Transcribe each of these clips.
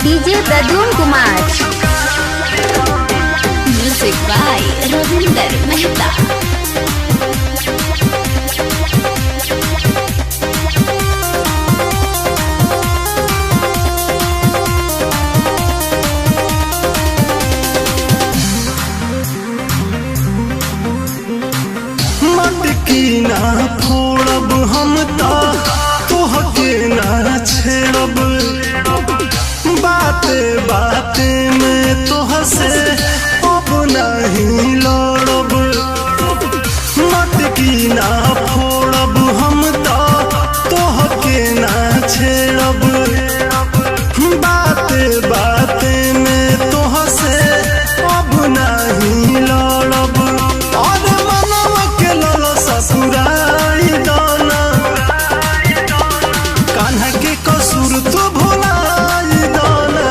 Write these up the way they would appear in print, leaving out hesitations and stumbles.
DJ Pradyumna Kumar. Music by Ravinder Mehta. मटकी ना फोड़ब हम तोहके ना छेड़ब, बाते बाते में तोहसे अब नहीं लड़ब। मटकी ना फोड़ब हम तोहके ना छेड़ब, बाते बाते में तोहसे अब नहीं लड़ब। और मनवा के ललसा पुराई दाना, कान्हा के कसूर तो भुलाई दाना,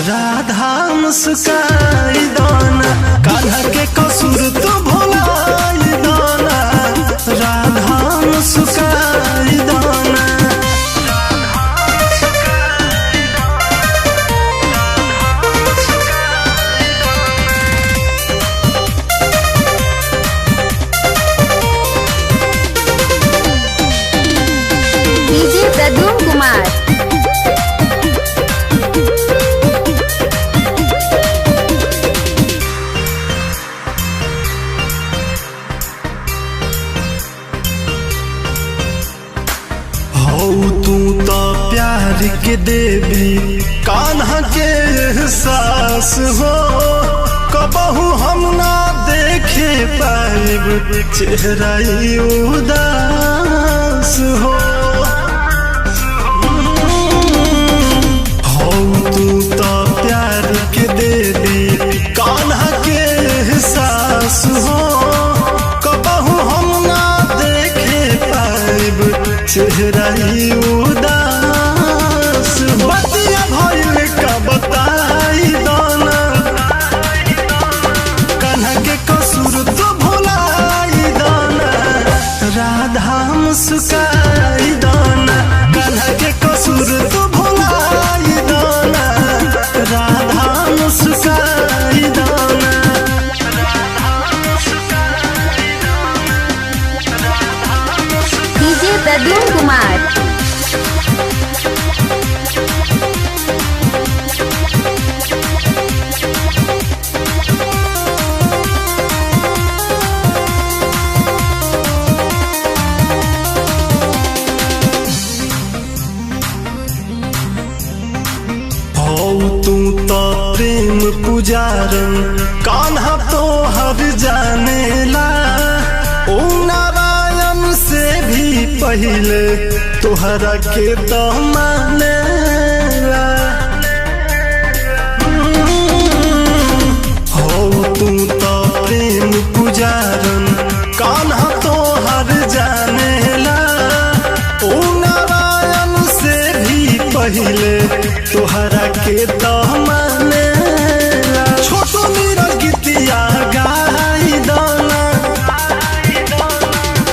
राधा मुस्काई दाना। कान्हा के कसूर तो भुलाई दाना, राधा मुस्काई दाना। डीजे प्रद्युम्न कुमार। हौ तू तो प्यार के देवी, कान्हा के एहसास हो। कबहू हम ना देखे पाइब चेहरा उदास हो। हौ तू तो प्यार के देवी, कान्हा के एहसास हो। कबहू हम ना देखे पाइब चेहरा उदास। बतिया भइल का बताई दाना, कान्हा के कसूर तो भुलाई दाना, राधा मुस्काई दाना। कान्हा के कसूर तो भुलाई दाना, राधा मुस्काई दाना। डीजे प्रद्युम्न कुमार। हौ तू तो प्रेम पुजारन, कान्हा तो हर जानेला। ओ नारायण से भी पहले तोहरा के तो मानेला। हौ तू तो प्रेम पुजारन, कान्हा तो हर जानेला। ओ नारायण से भी पहले तोहरा के तो मानेला। छोटो नीरज गीतिया गाई दाना,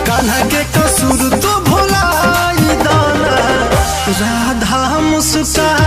कान्हा के कसूर तो भुलाई दाना, राधा मुस्काई